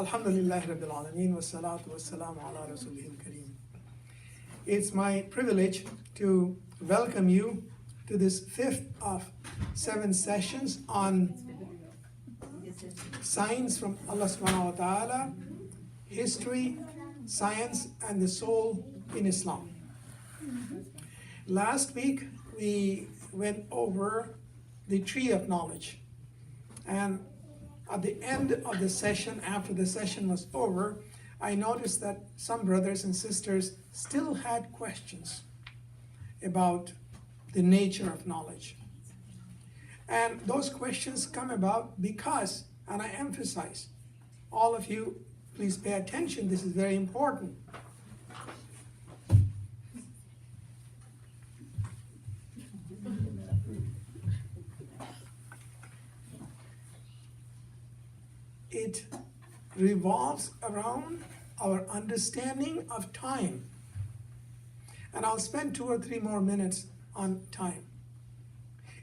Alhamdulillah Rabbil Alameen wa salatu wa salamu ala Rasulihil Kareem. It's my privilege to welcome you to this fifth of 7 sessions on signs from Allah subhanahu wa ta'ala, history, science, and the soul in Islam. Last week we went over the tree of knowledge, and at the end of the session, after the session was over, I noticed that some brothers and sisters still had questions about the nature of knowledge. And those questions come about because, and I emphasize, all of you, please pay attention, this is very important. It revolves around our understanding of time. And I'll spend 2 or 3 more minutes on time.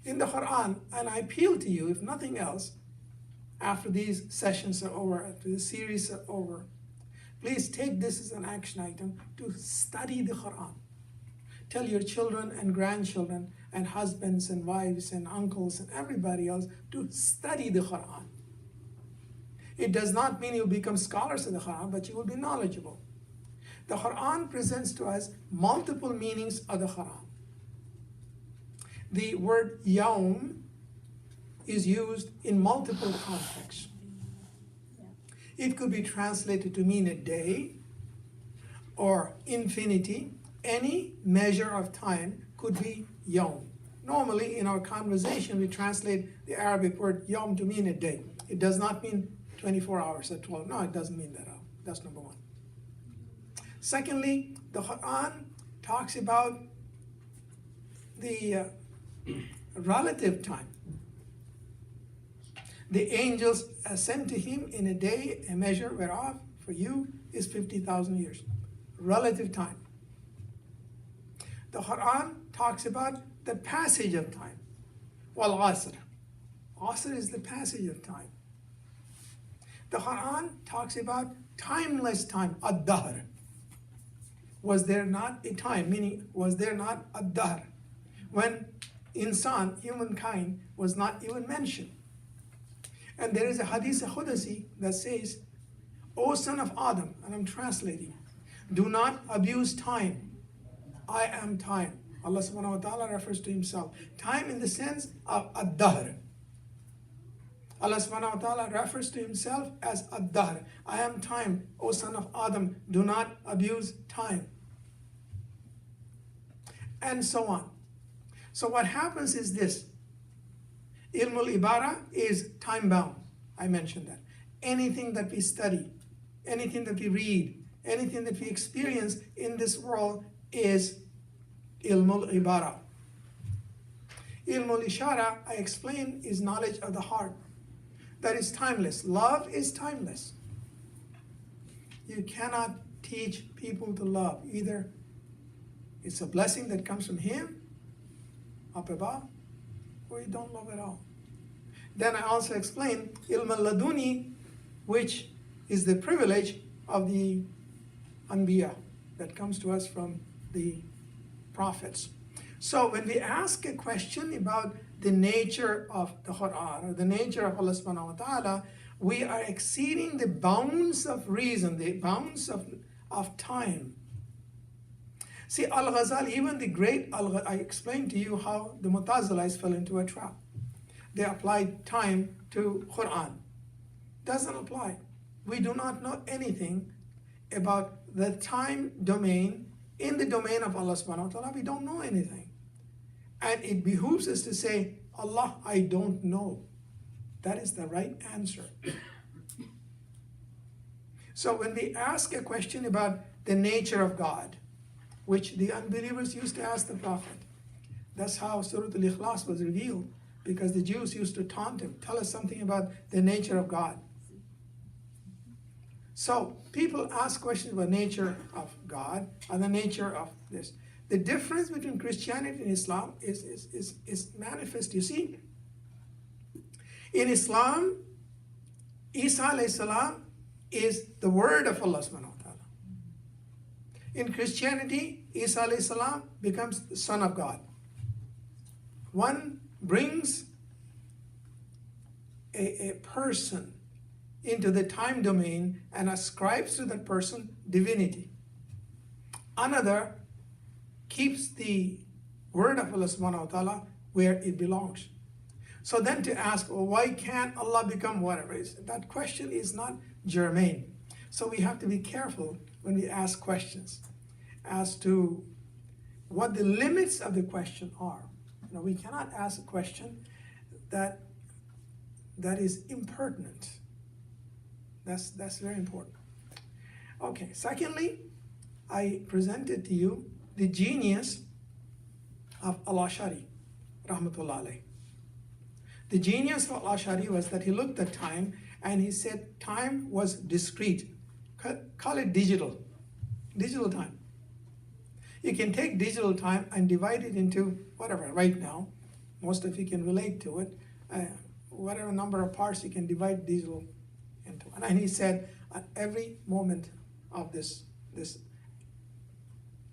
In the Quran, and I appeal to you, if nothing else, after these sessions are over, after the series are over, please take this as an action item to study the Quran. Tell your children and grandchildren and husbands and wives and uncles and everybody else to study the Quran. It does not mean you'll become scholars of the Quran, but you will be knowledgeable. The Quran presents to us multiple meanings of the Quran. The word yawm is used in multiple contexts. It could be translated to mean a day or infinity. Any measure of time could be yawm. Normally in our conversation we translate the Arabic word yawm to mean a day. It does not mean 24 hours or 12. No, it doesn't mean that. That's number one. Secondly, the Quran talks about the relative time. The angels ascend to him in a day, a measure whereof for you is 50,000 years. Relative time. The Quran talks about the passage of time. Wal asr. Asr is the passage of time. The Quran talks about timeless time, ad-dahr. Was there not a time, meaning was there not ad-dahr, when insan, humankind, was not even mentioned? And there is a hadith Qudsi that says, O son of Adam, and I'm translating, do not abuse time. I am time. Allah subhanahu wa ta'ala refers to himself. Time in the sense of ad-dahr. Allah subhanahu wa ta'ala refers to himself as ad-dahr. I am time, O son of Adam, do not abuse time. And so on. So what happens is this. Ilmul ibara is time bound. I mentioned that. Anything that we study, anything that we read, anything that we experience in this world is ilmul ibara. Ilmul ishara, I explained, is knowledge of the heart. That is timeless. Love is timeless. You cannot teach people to love. Either it's a blessing that comes from him, up above, or you don't love at all. Then I also explained ilm al-laduni, which is the privilege of the anbiya that comes to us from the prophets. So when we ask a question about the nature of the Quran, or the nature of Allah subhanahu wa ta'ala, we are exceeding the bounds of reason, the bounds of time. See, Al-Ghazali, even the great I explained to you how the Mu'tazilis fell into a trap. They applied time to Quran. Doesn't apply. We do not know anything about the time domain in the domain of Allah subhanahu wa ta'ala. We don't know anything. And it behooves us to say, Allah, I don't know. That is the right answer. So when we ask a question about the nature of God, which the unbelievers used to ask the Prophet, that's how Surah Al-Ikhlas was revealed, because the Jews used to taunt him, tell us something about the nature of God. So people ask questions about the nature of God and the nature of this. The difference between Christianity and Islam is manifest. You see, in Islam, Isa alayhi salam is the word of Allah subhanahu wa ta'ala. In Christianity, Isa alayhi salam becomes the Son of God. One brings a person into the time domain and ascribes to that person divinity. Another keeps the word of Allah subhanahu wa ta'ala where it belongs. So then to ask, well, why can't Allah become whatever is, that question is not germane. So we have to be careful when we ask questions as to what the limits of the question are. You know, we cannot ask a question that is impertinent. That's very important. Okay, secondly, I presented to you the genius of Al-Ash'ari, rahmatullah alayh. The genius of Al-Ash'ari was that he looked at time and he said time was discrete. Call it digital time. You can take digital time and divide it into whatever, right now, most of you can relate to it, whatever number of parts you can divide digital into. And he said at every moment of this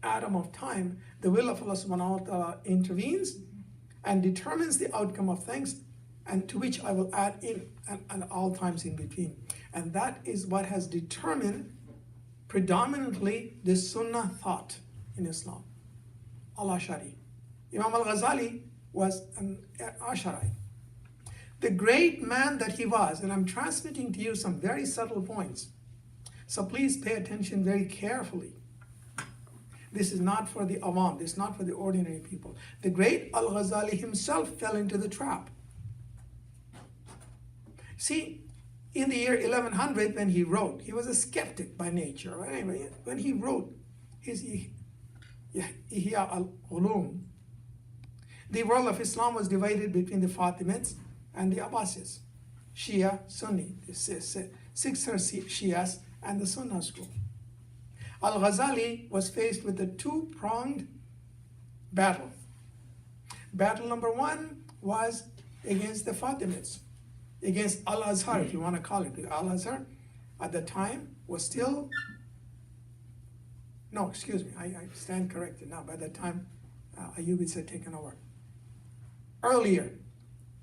atom of time, the will of Allah subhanahu wa ta'ala intervenes and determines the outcome of things, and to which I will add in and all times in between. And that is what has determined predominantly the Sunnah thought in Islam. Al-Ash'ari. Imam al-Ghazali was an Ash'ari. The great man that he was, and I'm transmitting to you some very subtle points, so please pay attention very carefully. This is not for the awam, this is not for the ordinary people. The great al-Ghazali himself fell into the trap. See, in the year 1100 when he wrote, he was a skeptic by nature. Anyway, when he wrote his Ihya al-Ulum, the world of Islam was divided between the Fatimids and the Abbasids, Shia, Sunni, the Sixer Shias and the Sunnah school. Al-Ghazali was faced with a two-pronged battle. Battle number one was against the Fatimids, against Al-Azhar, if you want to call it. Al-Azhar at the time was still, no, excuse me, I stand corrected now. By that time, Ayyubids had taken over. Earlier,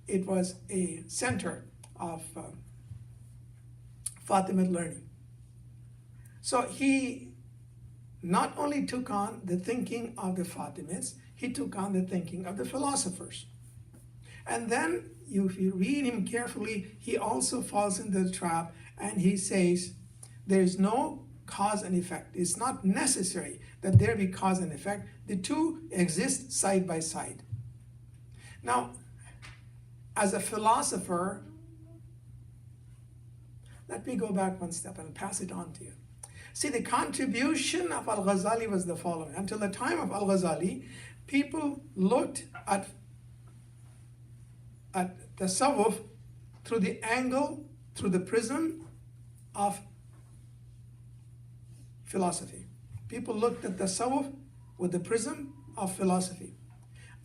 it was a center of Fatimid learning. So he not only took on the thinking of the Fatimids, he took on the thinking of the philosophers. And then, if you read him carefully, he also falls into the trap and he says, there is no cause and effect. It's not necessary that there be cause and effect. The two exist side by side. Now, as a philosopher, let me go back one step and pass it on to you. See, the contribution of Al-Ghazali was the following. Until the time of Al-Ghazali, people looked at tasawwuf through the angle, through the prism of philosophy. People looked at tasawwuf with the prism of philosophy.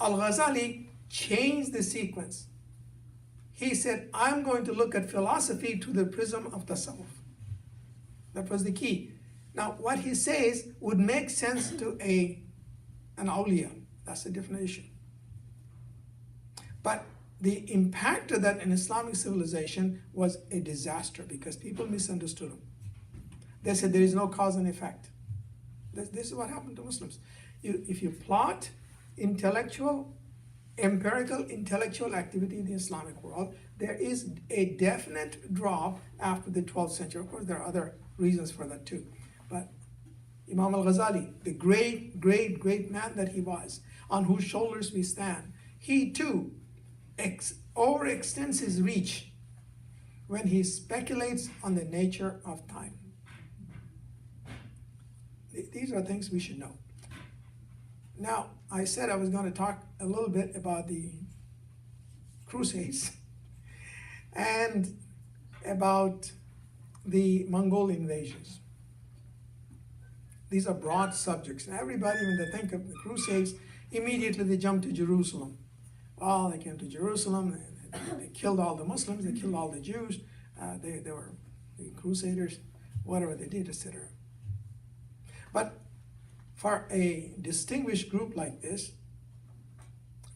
Al-Ghazali changed the sequence. He said, I'm going to look at philosophy through the prism of tasawwuf. That was the key. Now, what he says would make sense to an awliya. That's a different issue. But the impact of that in Islamic civilization was a disaster because people misunderstood him. They said there is no cause and effect. This is what happened to Muslims. If you plot empirical intellectual activity in the Islamic world, there is a definite drop after the 12th century. Of course, there are other reasons for that too. But Imam al-Ghazali, the great, great, great man that he was, on whose shoulders we stand, he too overextends his reach when he speculates on the nature of time. These are things we should know. Now, I said I was going to talk a little bit about the Crusades and about the Mongol invasions. These are broad subjects. And everybody, when they think of the Crusades, immediately they jump to Jerusalem. Well, they came to Jerusalem, and they killed all the Muslims, they killed all the Jews. They were the Crusaders. whatever they did, etc. But for a distinguished group like this,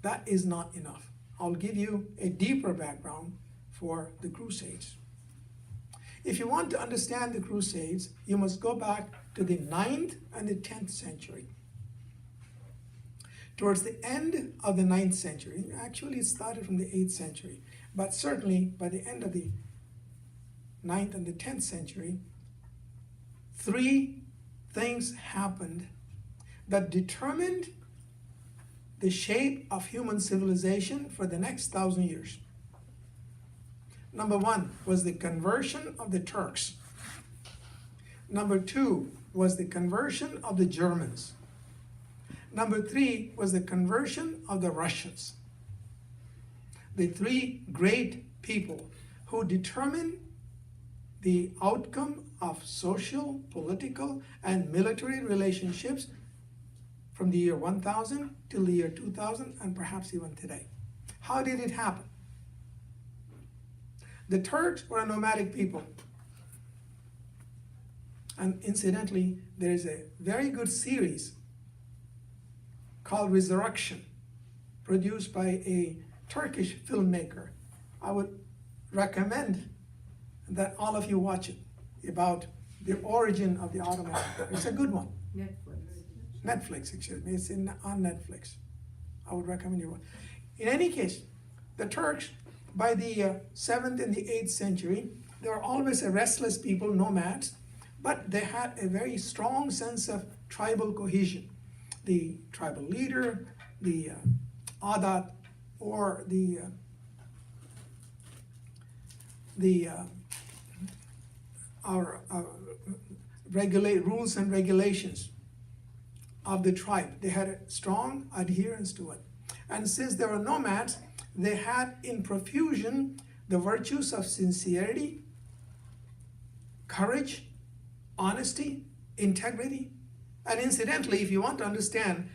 that is not enough. I'll give you a deeper background for the Crusades. If you want to understand the Crusades, you must go back to the 9th and the 10th century. Towards the end of the 9th century, actually it started from the 8th century, but certainly by the end of the 9th and the 10th century, 3 things happened that determined the shape of human civilization for the next 1,000 years. Number 1 was the conversion of the Turks. Number 2 was the conversion of the Germans. Number 3 was the conversion of the Russians. The 3 great people who determined the outcome of social, political, and military relationships from the year 1000 till the year 2000, and perhaps even today. How did it happen? The Turks were a nomadic people. And incidentally, there is a very good series called Resurrection, produced by a Turkish filmmaker. I would recommend that all of you watch it, about the origin of the Ottoman Empire. It's a good one. Netflix, excuse me. It's on Netflix. I would recommend you one. In any case, the Turks, by the 7th and the 8th century, they were always a restless people, nomads, but they had a very strong sense of tribal cohesion. The tribal leader, the Adat, or the rules and regulations of the tribe. They had a strong adherence to it. And since they were nomads, they had in profusion the virtues of sincerity, courage, honesty, integrity. And incidentally, if you want to understand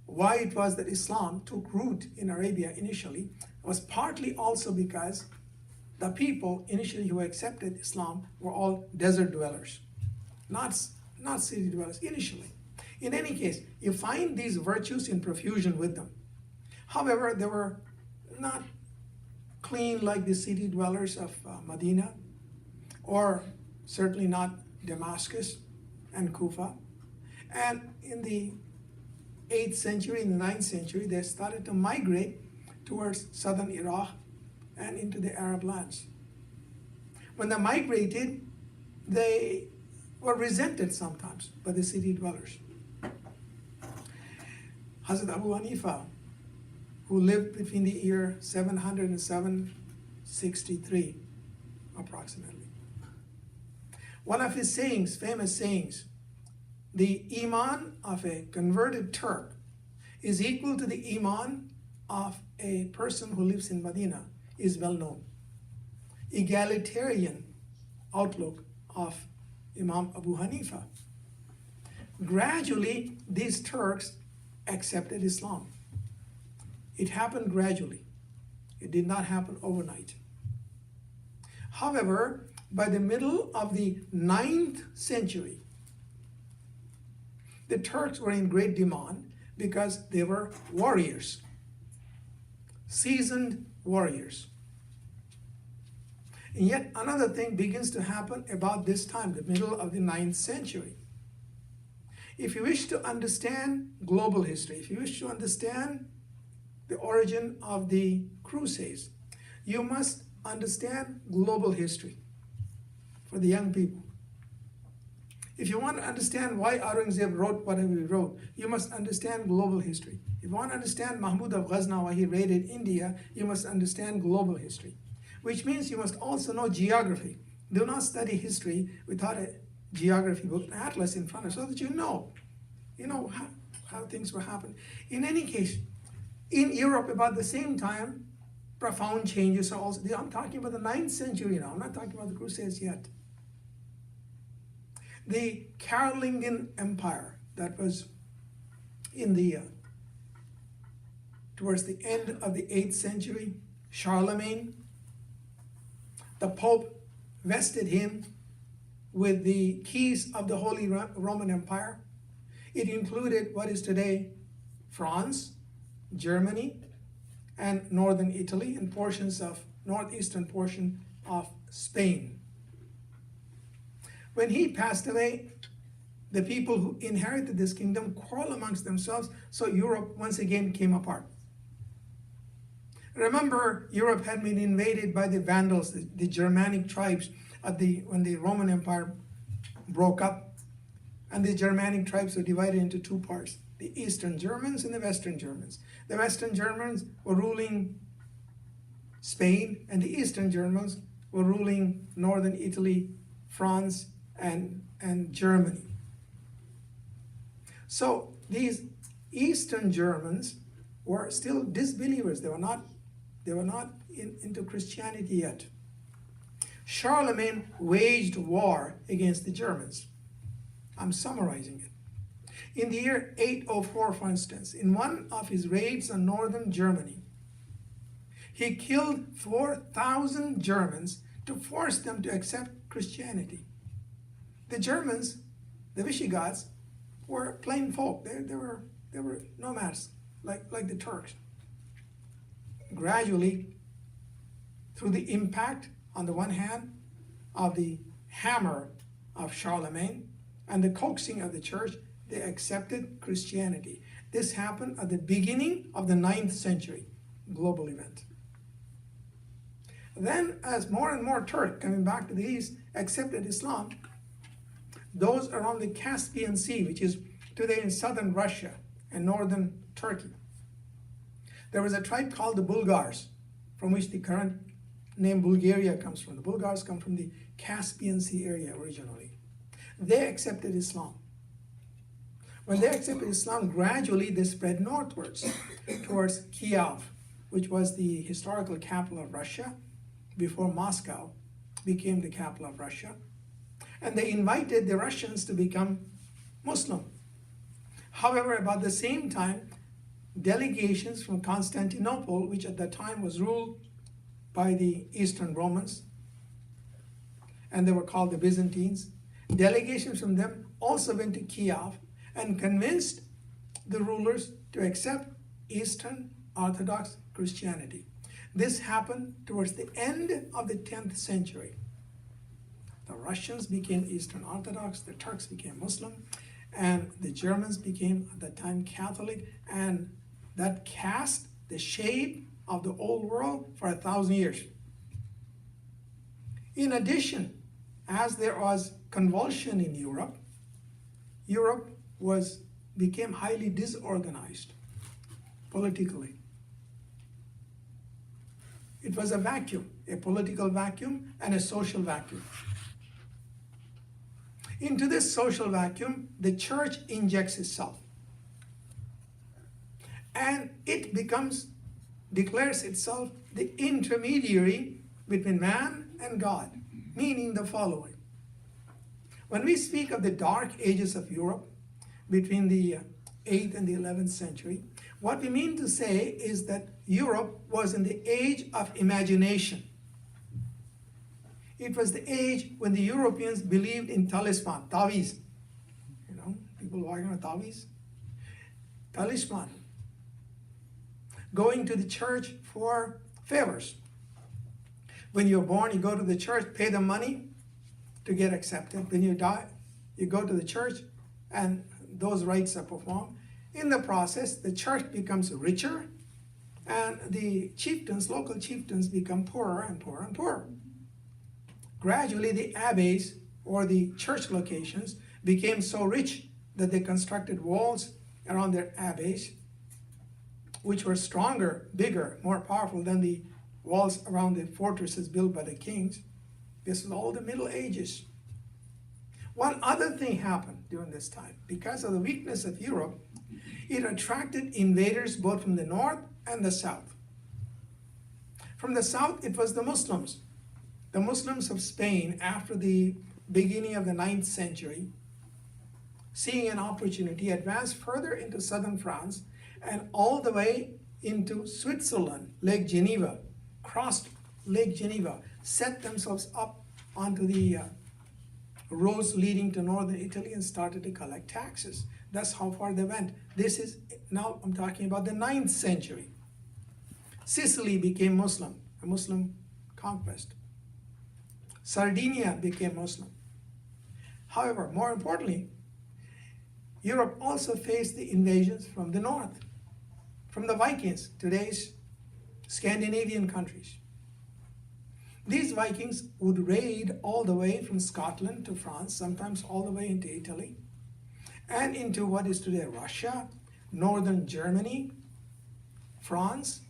why it was that Islam took root in Arabia initially, it was partly also because the people initially who accepted Islam were all desert dwellers, not city dwellers initially. In any case, you find these virtues in profusion with them. However, they were not clean like the city dwellers of Medina, or certainly not Damascus and Kufa. And in the 8th century, in the 9th century, they started to migrate towards southern Iraq and into the Arab lands. When they migrated, they were resented sometimes by the city dwellers. Hazrat Abu Hanifa, who lived between the year 700 and 763, approximately. One of his sayings, famous sayings, the iman of a converted Turk is equal to the iman of a person who lives in Medina, is well known. Egalitarian outlook of Imam Abu Hanifa. Gradually, these Turks accepted Islam. It happened gradually. It did not happen overnight. However, by the middle of the 9th century, the Turks were in great demand because they were warriors, seasoned warriors. And yet another thing begins to happen about this time, the middle of the 9th century. If you wish to understand global history, if you wish to understand the origin of the Crusades, you must understand global history for the young people. If you want to understand why Aurangzeb wrote whatever he wrote, you must understand global history. If you want to understand Mahmud of Ghazni, why he raided India, you must understand global history, which means you must also know geography. Do not study history without a geography book, an atlas in front of you, so that you know how things were happening. In any case, in Europe about the same time, profound changes are also, I'm talking about the 9th century now, I'm not talking about the Crusades yet. The Carolingian Empire that was in the, towards the end of the 8th century, Charlemagne, the Pope vested him with the keys of the Holy Roman Empire. It included what is today France, Germany, and northern Italy, and portions of northeastern portion of Spain. When he passed away, the people who inherited this kingdom quarreled amongst themselves, so Europe once again came apart. Remember, Europe had been invaded by the Vandals, the Germanic tribes, when the Roman Empire broke up, and the Germanic tribes were divided into two parts, the Eastern Germans and the Western Germans. The Western Germans were ruling Spain, and the Eastern Germans were ruling northern Italy, France, and Germany. So these Eastern Germans were still disbelievers. They were not into Christianity yet. Charlemagne waged war against the Germans. I'm summarizing it. In the year 804, for instance, in one of his raids on northern Germany, he killed 4,000 Germans to force them to accept Christianity. The Germans, the Visigoths, were plain folk. They were nomads, like the Turks. Gradually, through the impact, on the one hand, of the hammer of Charlemagne and the coaxing of the church, they accepted Christianity. This happened at the beginning of the 9th century, global event. Then, as more and more Turks coming back to the east accepted Islam, those around the Caspian Sea, which is today in southern Russia and northern Turkey, there was a tribe called the Bulgars, from which the current name Bulgaria comes from. The Bulgars come from the Caspian Sea area originally. They accepted Islam. When they accepted Islam, gradually they spread northwards towards Kiev, which was the historical capital of Russia before Moscow became the capital of Russia. And they invited the Russians to become Muslim. However, about the same time, delegations from Constantinople, which at that time was ruled by the Eastern Romans, and they were called the Byzantines, delegations from them also went to Kiev and convinced the rulers to accept Eastern Orthodox Christianity. This happened towards the end of the 10th century. The Russians became Eastern Orthodox, the Turks became Muslim, and the Germans became, at that time, Catholic, and that cast the shape of the old world for 1,000 years. In addition, as there was convulsion in Europe, Europe became highly disorganized politically. It was a vacuum, a political vacuum and a social vacuum. Into this social vacuum, the church injects itself. And it declares itself the intermediary between man and God, meaning the following. When we speak of the dark ages of Europe, between the 8th and the 11th century, what we mean to say is that Europe was in the age of imagination. It was the age when the Europeans believed in talisman, taviz. You know, people walking on taviz. Talisman. Going to the church for favors. When you're born, you go to the church, pay them money to get accepted. When you die, you go to the church and those rites are performed. In the process, the church becomes richer and the chieftains, local chieftains, become poorer and poorer and poorer. Gradually, the abbeys, or the church locations, became so rich that they constructed walls around their abbeys, which were stronger, bigger, more powerful than the walls around the fortresses built by the kings. This was all the Middle Ages. One other thing happened during this time. Because of the weakness of Europe, it attracted invaders both from the north and the south. From the south, it was the Muslims. The Muslims of Spain, after the beginning of the 9th century, seeing an opportunity, advanced further into southern France and all the way into Switzerland, Lake Geneva, crossed Lake Geneva, set themselves up onto the roads leading to northern Italy and started to collect taxes. That's how far they went. This is, now I'm talking about the 9th century. Sicily became Muslim, a Muslim conquest. Sardinia became Muslim. However, more importantly, Europe also faced the invasions from the north, from the Vikings, today's Scandinavian countries. These Vikings would raid all the way from Scotland to France, sometimes all the way into Italy, and into what is today Russia, northern Germany, France.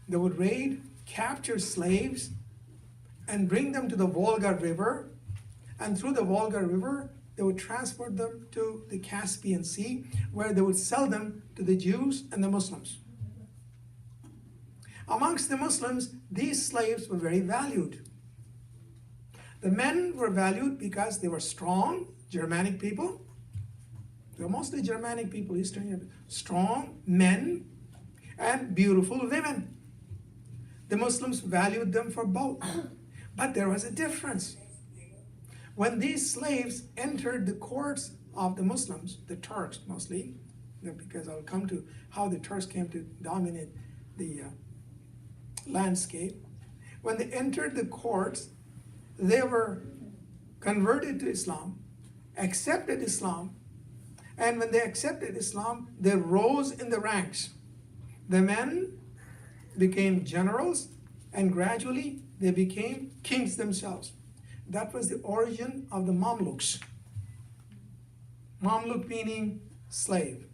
They would raid, capture slaves, and bring them to the Volga River, and through the Volga River, they would transport them to the Caspian Sea, where they would sell them to the Jews and the Muslims. Amongst the Muslims, these slaves were very valued. The men were valued because they were strong, Germanic people. They were mostly Germanic people, Eastern Europe. Strong men and beautiful women. The Muslims valued them for both. But there was a difference. When these slaves entered the courts of the Muslims, the Turks mostly, because I'll come to how the Turks came to dominate the landscape. When they entered the courts, they were converted to Islam, accepted Islam, and when they accepted Islam, they rose in the ranks. The men became generals, and gradually they became kings themselves. That was the origin of the Mamluks. Mamluk meaning slave.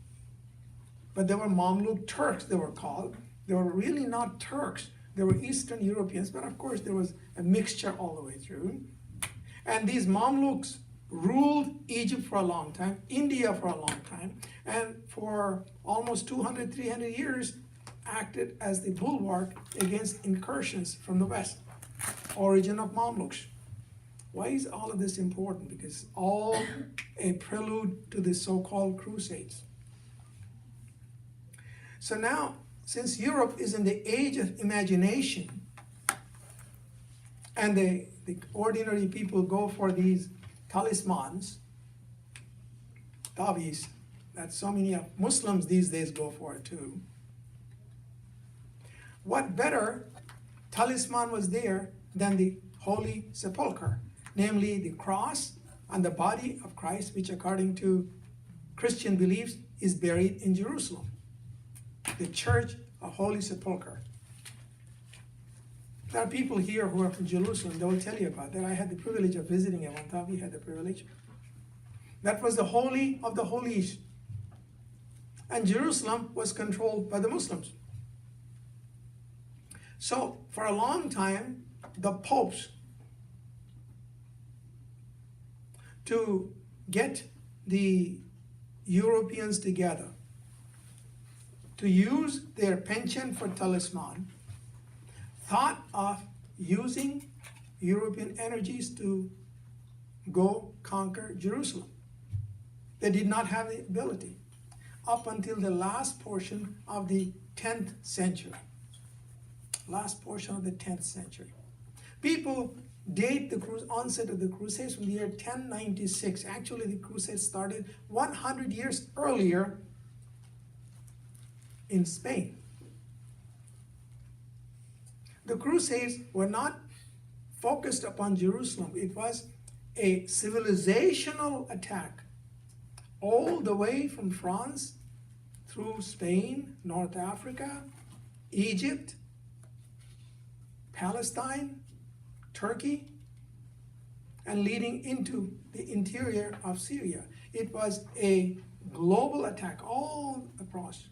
But they were Mamluk Turks, they were called. They were really not Turks. They were Eastern Europeans, but of course there was a mixture all the way through. And these Mamluks ruled Egypt for a long time, India for a long time, and for almost 200, 300 years acted as the bulwark against incursions from the West. Origin of Mamluks. Why is all of this important? Because all a prelude to the so-called Crusades. So now, since Europe is in the age of imagination, and the ordinary people go for these talismans, tavis, that so many of Muslims these days go for it too. What better talisman was there than the Holy Sepulchre, namely the cross and the body of Christ, which according to Christian beliefs is buried in Jerusalem. The Church of Holy Sepulchre. There are people here who are from Jerusalem, they will tell you about that. I had the privilege of visiting at one time, we had the privilege. That was the Holy of the Holies. And Jerusalem was controlled by the Muslims. So, for a long time, the popes, to get the Europeans together, to use their penchant for talisman, thought of using European energies to go conquer Jerusalem. They did not have the ability up until the last portion of the 10th century. Last portion of the 10th century. People date the onset of the Crusades from the year 1096. Actually, the Crusades started 100 years earlier in Spain. The Crusades were not focused upon Jerusalem. It was a civilizational attack all the way from France through Spain, North Africa, Egypt, Palestine, Turkey, and leading into the interior of Syria. It was a global attack all across.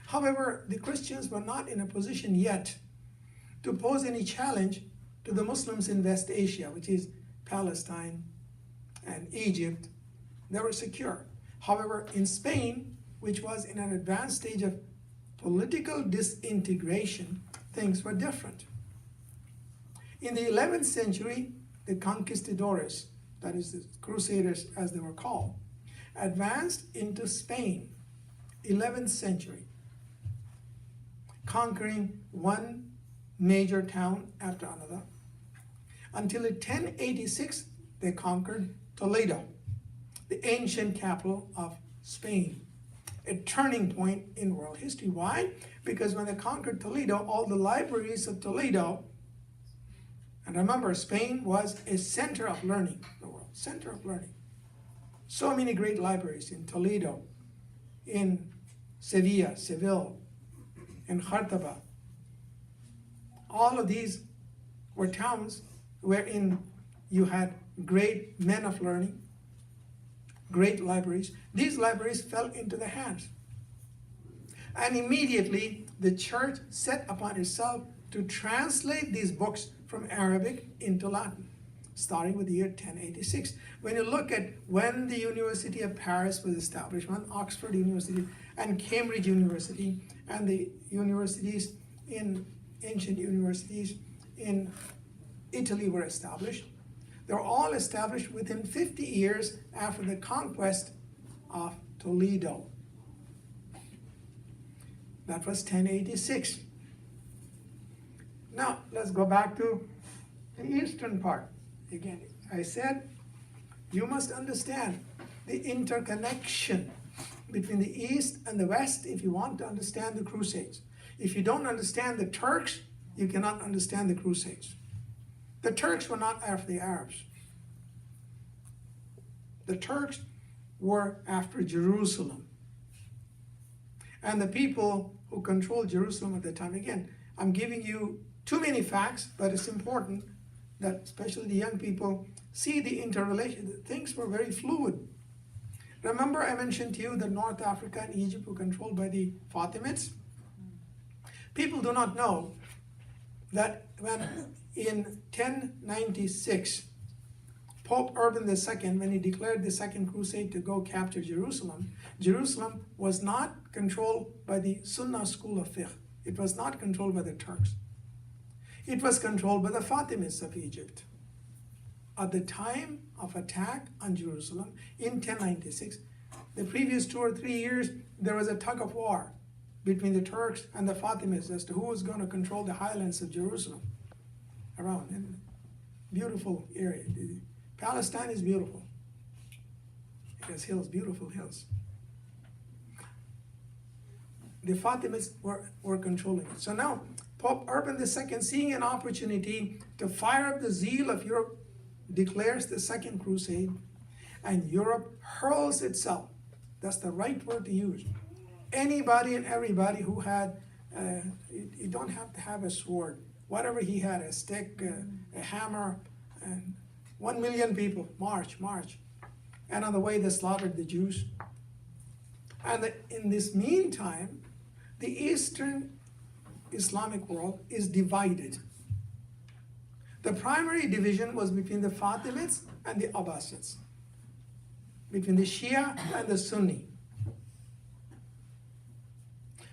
However, the Christians were not in a position yet to pose any challenge to the Muslims in West Asia, which is Palestine and Egypt. They were secure. However, in Spain, which was in an advanced stage of political disintegration, things were different. In the 11th century, the conquistadores, that is the Crusaders as they were called, advanced into Spain, 11th century, conquering one major town after another, until in 1086 they conquered Toledo, the ancient capital of Spain, a turning point in world history. Why? Because when they conquered Toledo, all the libraries of Toledo, and remember, Spain was a center of learning in the world, center of learning. So many great libraries in Toledo, in Seville, in Córdoba. All of these were towns wherein you had great men of learning, great libraries. These libraries fell into the hands. And immediately the church set upon itself to translate these books from Arabic into Latin, starting with the year 1086. When you look at when the University of Paris was established, when Oxford University and Cambridge University and the universities in ancient universities in Italy were established, they were all established within 50 years after the conquest of Toledo. That was 1086. Now, let's go back to the eastern part. Again, I said, you must understand the interconnection between the East and the West if you want to understand the Crusades. If you don't understand the Turks, you cannot understand the Crusades. The Turks were not after the Arabs. The Turks were after Jerusalem. And the people who controlled Jerusalem at the time, again, I'm giving you too many facts, but it's important that especially the young people see the interrelation. Things were very fluid. Remember I mentioned to you that North Africa and Egypt were controlled by the Fatimids? People do not know that when in 1096, Pope Urban II, when he declared the Second Crusade to go capture Jerusalem, Jerusalem was not controlled by the Sunnah school of fiqh. It was not controlled by the Turks. It was controlled by the Fatimids of Egypt. At the time of attack on Jerusalem in 1096, the previous 2 or 3 years, there was a tug of war between the Turks and the Fatimids as to who was going to control the highlands of Jerusalem around. And beautiful area. Palestine is beautiful. It has hills, beautiful hills. The Fatimids were controlling it. So now, Pope Urban II, seeing an opportunity to fire up the zeal of Europe, declares the Second Crusade, and Europe hurls itself. That's the right word to use. Anybody and everybody who had, you don't have to have a sword. Whatever he had, a stick, a hammer, and 1 million people, march. And on the way, they slaughtered the Jews. And in this meantime, the Eastern Islamic world is divided. The primary division was between the Fatimids and the Abbasids, between the Shia and the Sunni.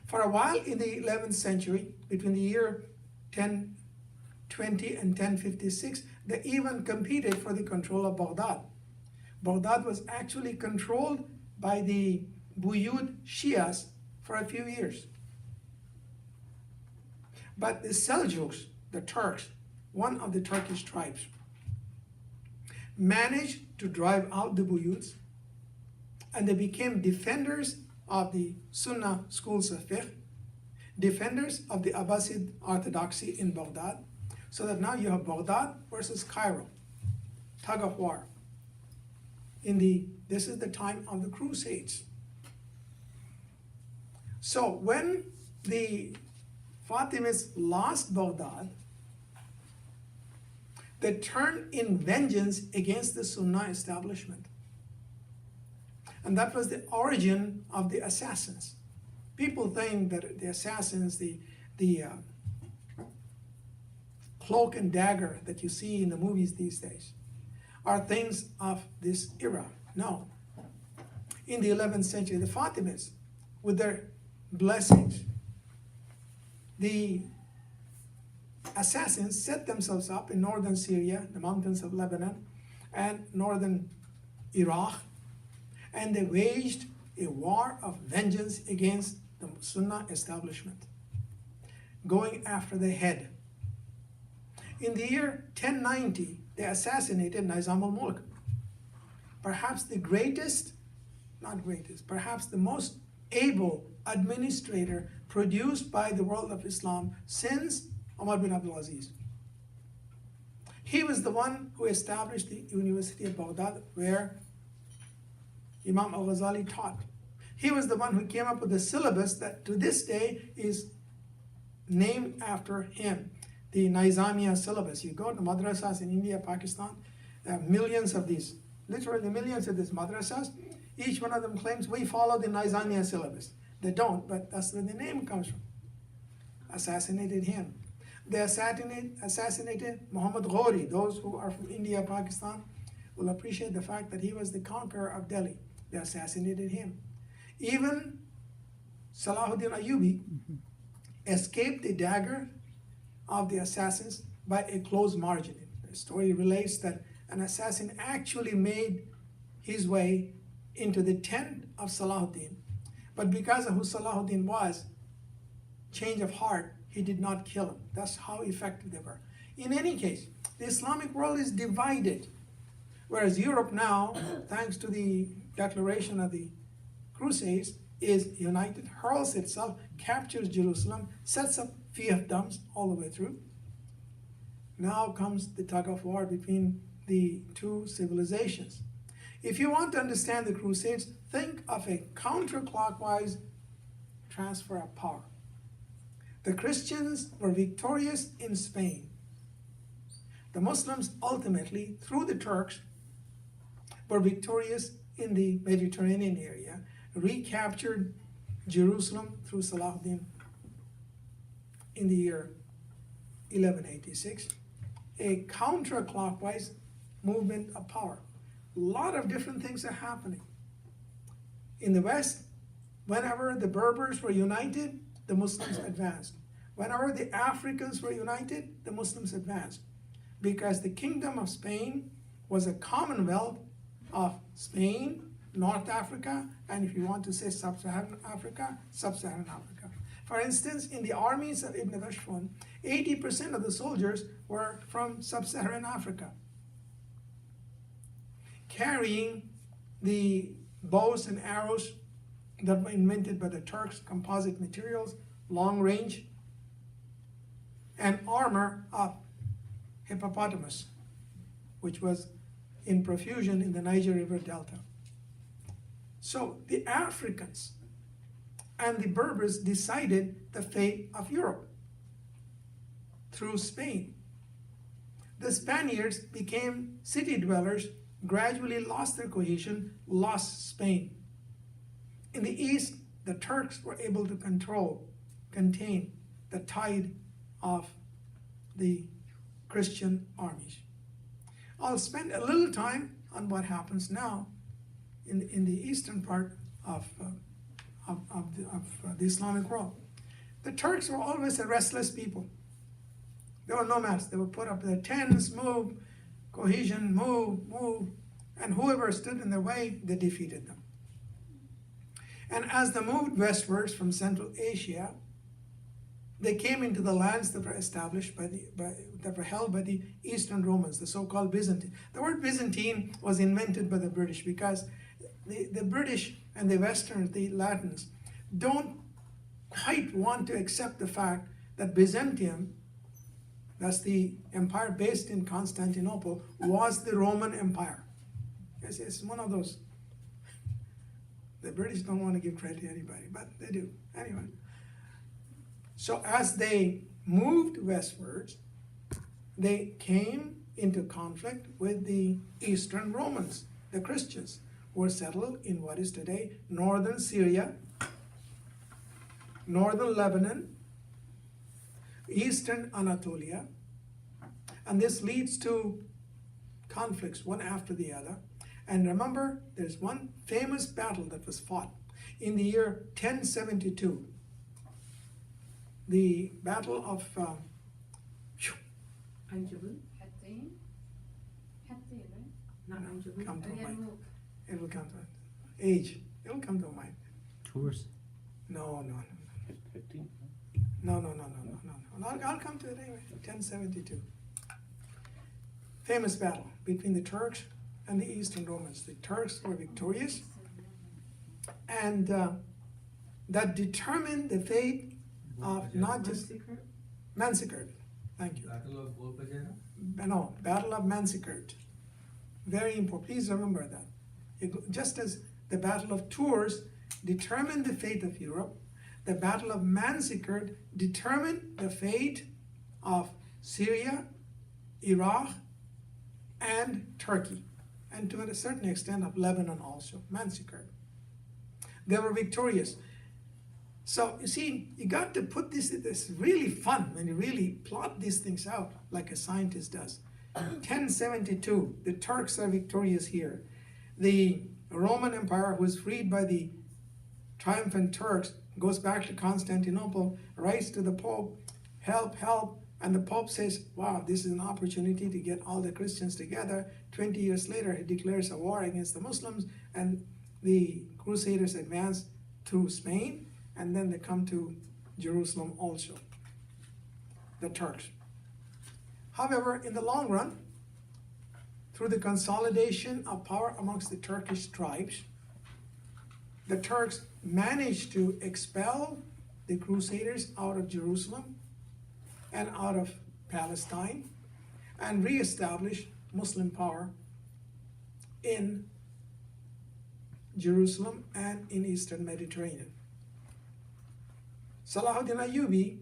For a while in the 11th century, between the year 1020 and 1056, they even competed for the control of Baghdad. Baghdad was actually controlled by the Buyid Shias for a few years. But the Seljuks, the Turks, one of the Turkish tribes, managed to drive out the Buyids, and they became defenders of the Sunnah schools of fiqh, defenders of the Abbasid orthodoxy in Baghdad, so that now you have Baghdad versus Cairo, tug of war. This is the time of the Crusades. So when the Fatimids lost Baghdad, they turned in vengeance against the Sunnah establishment. And that was the origin of the assassins. People think that the assassins, the cloak and dagger that you see in the movies these days, are things of this era. No. In the 11th century, the Fatimids, with their blessings, the assassins set themselves up in northern Syria, the mountains of Lebanon, and northern Iraq, and they waged a war of vengeance against the Sunnah establishment, going after the head. In the year 1090, they assassinated Nizam al-Mulk. Perhaps the greatest, not greatest, perhaps the most able administrator produced by the world of Islam since Umar bin Abdul Aziz. He was the one who established the University of Baghdad where Imam al-Ghazali taught. He was the one who came up with the syllabus that to this day is named after him, the Nizamiya syllabus. You go to madrasas in India, Pakistan, there are millions of these, literally millions of these madrasas. Each one of them claims we follow the Nizamiya syllabus. They don't, but that's where the name comes from. Assassinated him. They assassinated Muhammad Ghori. Those who are from India, Pakistan will appreciate the fact that he was the conqueror of Delhi. They assassinated him. Even Salahuddin Ayyubi escaped the dagger of the assassins by a close margin. The story relates that an assassin actually made his way into the tent of Salahuddin, but because of who Salahuddin was, change of heart, he did not kill him. That's how effective they were. In any case, the Islamic world is divided, whereas Europe now, thanks to the declaration of the Crusades, is united, hurls itself, captures Jerusalem, sets up fiefdoms all the way through. Now comes the tug of war between the two civilizations. If you want to understand the Crusades, think of a counterclockwise transfer of power. The Christians were victorious in Spain. The Muslims ultimately, through the Turks, were victorious in the Mediterranean area, recaptured Jerusalem through Salahuddin in the year 1186. A counterclockwise movement of power. A lot of different things are happening. In the West, whenever the Berbers were united, the Muslims advanced. Whenever the Africans were united, the Muslims advanced. Because the Kingdom of Spain was a commonwealth of Spain, North Africa, and if you want to say Sub-Saharan Africa, Sub-Saharan Africa. For instance, in the armies of Ibn Tashfun, 80% of the soldiers were from Sub-Saharan Africa, carrying the bows and arrows that were invented by the Turks, composite materials, long range, and armor of hippopotamus, which was in profusion in the Niger River Delta. So the Africans and the Berbers decided the fate of Europe through Spain. The Spaniards became city dwellers, gradually lost their cohesion, lost Spain. In the East, the Turks were able to contain the tide of the Christian armies. I'll spend a little time on what happens now in the eastern part of the Islamic world. The Turks were always a restless people. They were nomads. They would put up their tents, move, cohesion, move, and whoever stood in their way, they defeated them. And as they moved westwards from Central Asia, they came into the lands that were established that were held by the Eastern Romans, the so-called Byzantine. The word Byzantine was invented by the British because the British and the Westerners, the Latins, don't quite want to accept the fact that Byzantium, that's the empire based in Constantinople, was the Roman Empire. It's one of those. The British don't want to give credit to anybody, but they do. Anyway. So as they moved westwards, they came into conflict with the Eastern Romans, the Christians, who were settled in what is today northern Syria, northern Lebanon, eastern Anatolia, and this leads to conflicts one after the other. And remember, there's one famous battle that was fought in the year 1072. The Battle of come to mind. It will come to mind. Age. It will come to mind. Tours. No. 15. No. I'll come to it anyway. 1072. famous battle between the Turks and the Eastern Romans. The Turks were victorious, and that determined the fate of not just Manzikert. Thank you. Battle of Volpajana? No, Battle of Manzikert. Very important. Please remember that. Just as the Battle of Tours determined the fate of Europe, the Battle of Manzikert determined the fate of Syria, Iraq, and Turkey, and to a certain extent of Lebanon also, Manzikert. They were victorious. So you see, you got to put this really fun when you really plot these things out like a scientist does. 1072, the Turks are victorious here. The Roman Empire, who was freed by the triumphant Turks, goes back to Constantinople, writes to the Pope, help, help. And the Pope says, wow, this is an opportunity to get all the Christians together. 20 years later, he declares a war against the Muslims, and the Crusaders advance through Spain, and then they come to Jerusalem also, the Turks. However, in the long run, through the consolidation of power amongst the Turkish tribes, the Turks managed to expel the Crusaders out of Jerusalem and out of Palestine, and reestablish Muslim power in Jerusalem and in Eastern Mediterranean. Salahuddin Ayyubi,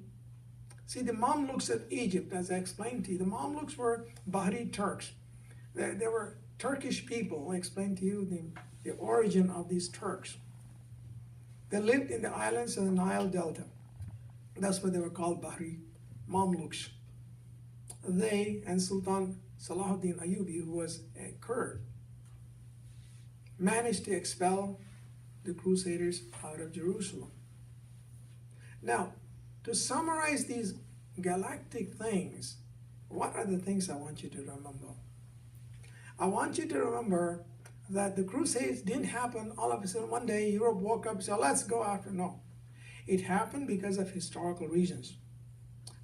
see, the Mamluks of Egypt, as I explained to you, the Mamluks were Bahri Turks. They were Turkish people. I explained to you the origin of these Turks. They lived in the islands of the Nile Delta. That's why they were called Bahri Mamluks. They and Sultan Salahuddin Ayyubi, who was a Kurd, managed to expel the Crusaders out of Jerusalem. Now, to summarize these galactic things, what are the things I want you to remember? I want you to remember that the Crusades didn't happen all of a sudden one day Europe woke up and said, let's go after. No. It happened because of historical reasons.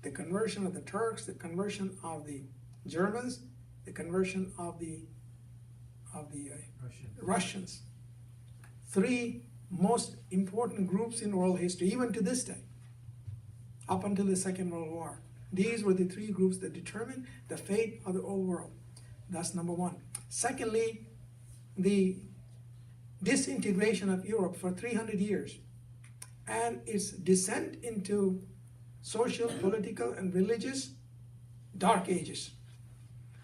The conversion of the Turks, the conversion of the Germans, the conversion of the Russians. Three most important groups in world history, even to this day, up until the Second World War. These were the three groups that determined the fate of the old world. That's number one. Secondly, the disintegration of Europe for 300 years and its descent into social, political, and religious dark ages,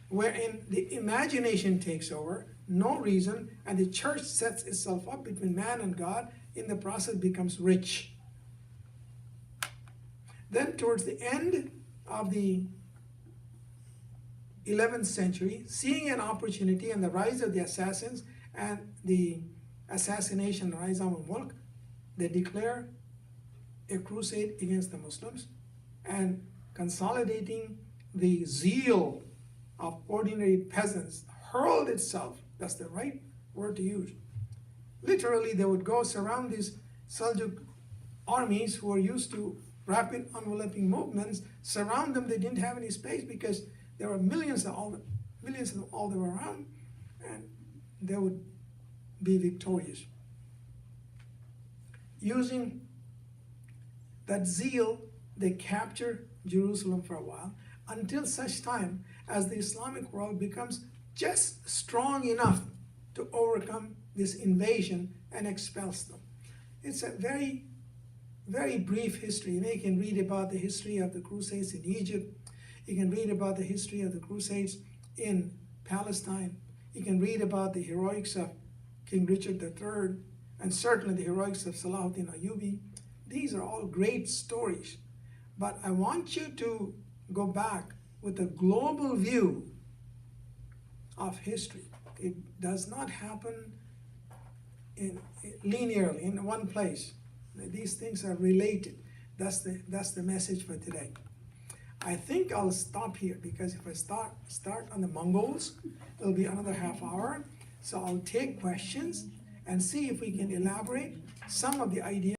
wherein the imagination takes over, no reason, and the church sets itself up between man and God, in the process becomes rich. Then towards the end of the 11th century, seeing an opportunity and the rise of the assassins and the assassination of Nizam al-Mulk, they declare a crusade against the Muslims and consolidating the zeal of ordinary peasants hurled itself, that's the right word to use. Literally, they would go surround these Seljuk armies who were used to rapid enveloping movements, surround them. They didn't have any space because there were millions of all them around, and they would be victorious. Using that zeal, they capture Jerusalem for a while, until such time as the Islamic world becomes just strong enough to overcome this invasion and expels them. It's a very, very brief history. You can read about the history of the Crusades in Egypt. You can read about the history of the Crusades in Palestine. You can read about the heroics of King Richard III, and certainly the heroics of Salahuddin Ayyubi. These are all great stories. But I want you to go back with a global view of history. It does not happen linearly in one place. These things are related. That's the message for today. I think I'll stop here, because if I start on the Mongols, it'll be another half hour. So I'll take questions and see if we can elaborate some of the ideas